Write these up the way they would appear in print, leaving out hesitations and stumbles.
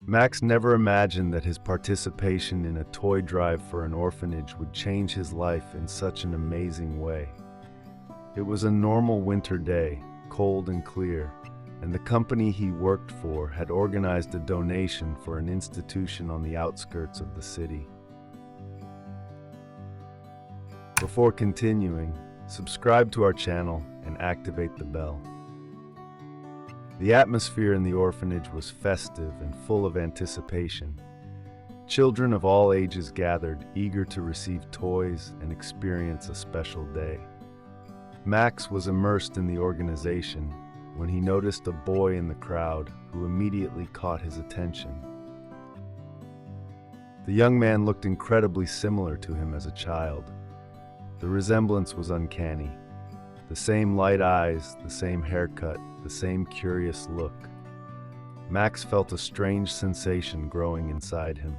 Max never imagined that his participation in a toy drive for an orphanage would change his life in such an amazing way. It was a normal winter day, cold and clear, and the company he worked for had organized a donation for an institution on the outskirts of the city. Before continuing, subscribe to our channel and activate the bell. The atmosphere in the orphanage was festive and full of anticipation. Children of all ages gathered, eager to receive toys and experience a special day. Max was immersed in the organization when he noticed a boy in the crowd who immediately caught his attention. The young man looked incredibly similar to him as a child. The resemblance was uncanny. The same light eyes, the same haircut, the same curious look. Max felt a strange sensation growing inside him.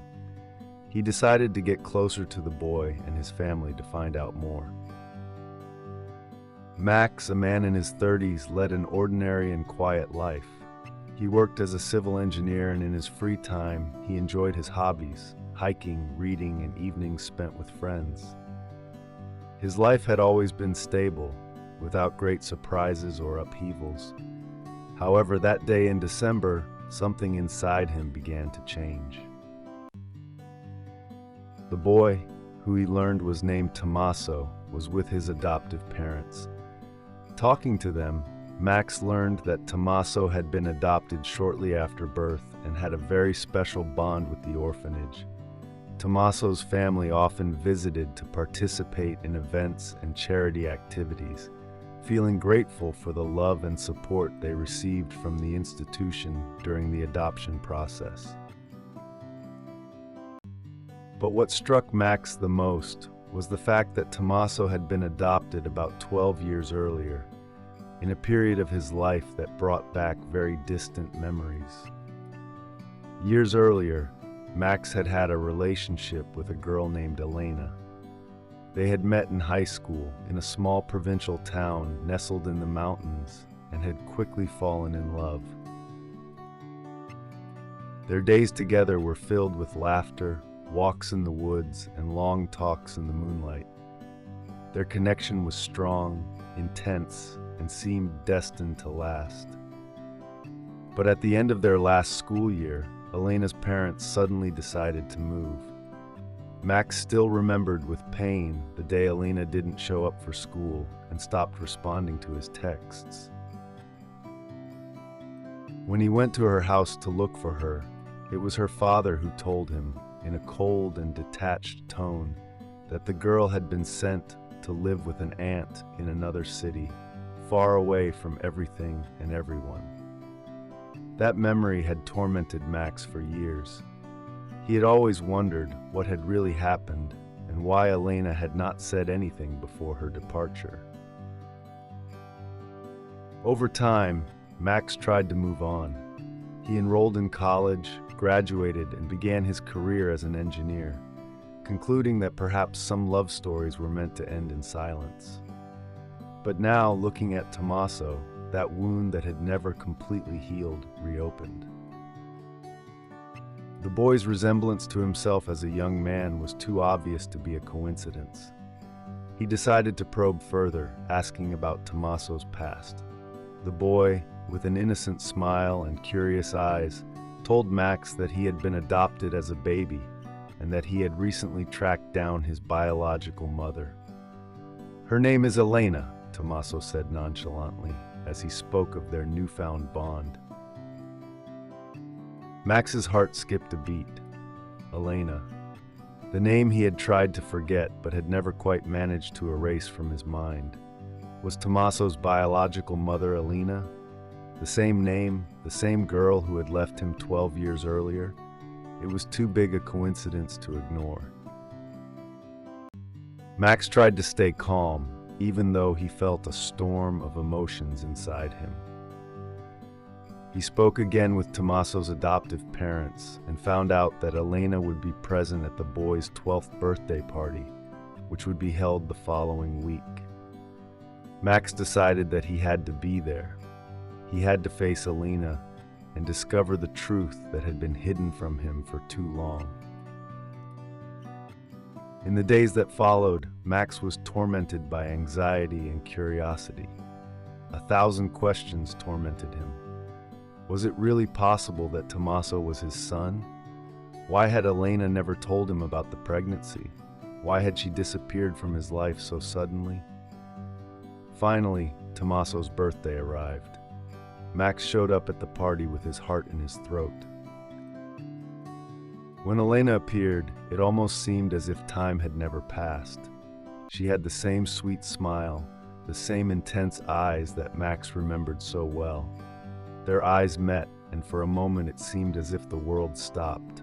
He decided to get closer to the boy and his family to find out more. Max, a man in his 30s, led an ordinary and quiet life. He worked as a civil engineer, and in his free time, he enjoyed his hobbies, hiking, reading, and evenings spent with friends. His life had always been stable, without great surprises or upheavals. However, that day in December, something inside him began to change. The boy, who he learned was named Tommaso, was with his adoptive parents. Talking to them, Max learned that Tommaso had been adopted shortly after birth and had a very special bond with the orphanage. Tommaso's family often visited to participate in events and charity activities, feeling grateful for the love and support they received from the institution during the adoption process. But what struck Max the most was the fact that Tommaso had been adopted about 12 years earlier, in a period of his life that brought back very distant memories. Years earlier, Max had had a relationship with a girl named Elena. They had met in high school in a small provincial town nestled in the mountains and had quickly fallen in love. Their days together were filled with laughter, walks in the woods, and long talks in the moonlight. Their connection was strong, intense, and seemed destined to last. But at the end of their last school year, Elena's parents suddenly decided to move. Max still remembered with pain the day Elena didn't show up for school and stopped responding to his texts. When he went to her house to look for her, it was her father who told him, in a cold and detached tone, that the girl had been sent to live with an aunt in another city, far away from everything and everyone. That memory had tormented Max for years. He had always wondered what had really happened and why Elena had not said anything before her departure. Over time, Max tried to move on. He enrolled in college, graduated, and began his career as an engineer, concluding that perhaps some love stories were meant to end in silence. But now, looking at Tommaso, that wound that had never completely healed reopened. The boy's resemblance to himself as a young man was too obvious to be a coincidence. He decided to probe further, asking about Tommaso's past. The boy, with an innocent smile and curious eyes, told Max that he had been adopted as a baby and that he had recently tracked down his biological mother. "Her name is Elena," Tommaso said nonchalantly as he spoke of their newfound bond. Max's heart skipped a beat. Elena. The name he had tried to forget but had never quite managed to erase from his mind. Was Tommaso's biological mother Elena? The same name, the same girl who had left him 12 years earlier? It was too big a coincidence to ignore. Max tried to stay calm, even though he felt a storm of emotions inside him. He spoke again with Tommaso's adoptive parents and found out that Elena would be present at the boy's 12th birthday party, which would be held the following week. Max decided that he had to be there. He had to face Elena and discover the truth that had been hidden from him for too long. In the days that followed, Max was tormented by anxiety and curiosity. 1,000 questions tormented him. Was it really possible that Tommaso was his son? Why had Elena never told him about the pregnancy? Why had she disappeared from his life so suddenly? Finally, Tommaso's birthday arrived. Max showed up at the party with his heart in his throat. When Elena appeared, it almost seemed as if time had never passed. She had the same sweet smile, the same intense eyes that Max remembered so well. Their eyes met, and for a moment it seemed as if the world stopped.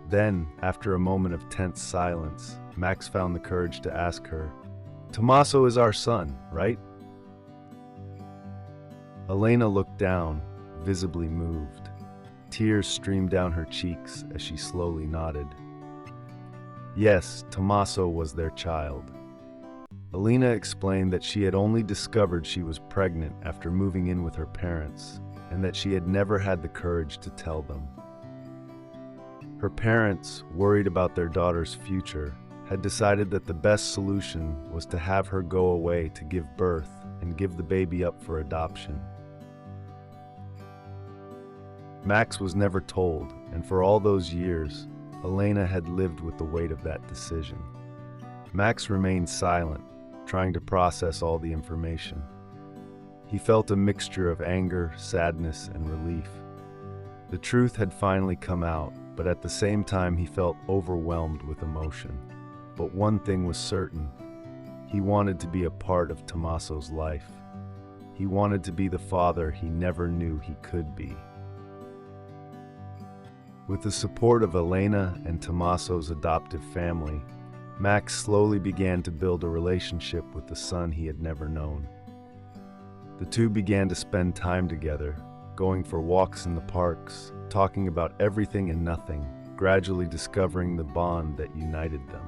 Then, after a moment of tense silence, Max found the courage to ask her, "Tommaso is our son, right?" Elena looked down, visibly moved. Tears streamed down her cheeks as she slowly nodded. Yes, Tommaso was their child. Elena explained that she had only discovered she was pregnant after moving in with her parents, and that she had never had the courage to tell them. Her parents, worried about their daughter's future, had decided that the best solution was to have her go away to give birth and give the baby up for adoption. Max was never told, and for all those years, Elena had lived with the weight of that decision. Max remained silent, trying to process all the information. He felt a mixture of anger, sadness, and relief. The truth had finally come out, but at the same time he felt overwhelmed with emotion. But one thing was certain: he wanted to be a part of Tommaso's life. He wanted to be the father he never knew he could be. With the support of Elena and Tommaso's adoptive family, Max slowly began to build a relationship with the son he had never known. The two began to spend time together, going for walks in the parks, talking about everything and nothing, gradually discovering the bond that united them.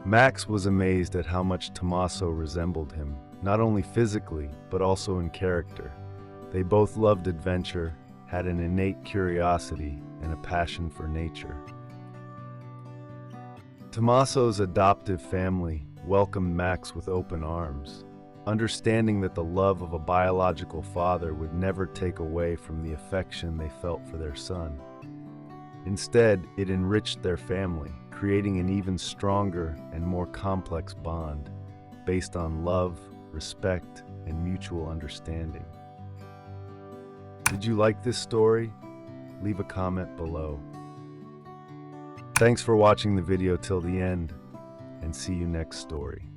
Max was amazed at how much Tommaso resembled him, not only physically, but also in character. They both loved adventure, had an innate curiosity, and a passion for nature. Tommaso's adoptive family welcomed Max with open arms, understanding that the love of a biological father would never take away from the affection they felt for their son. Instead, it enriched their family, creating an even stronger and more complex bond, based on love, respect, and mutual understanding. Did you like this story? Leave a comment below. Thanks for watching the video till the end, and see you next story.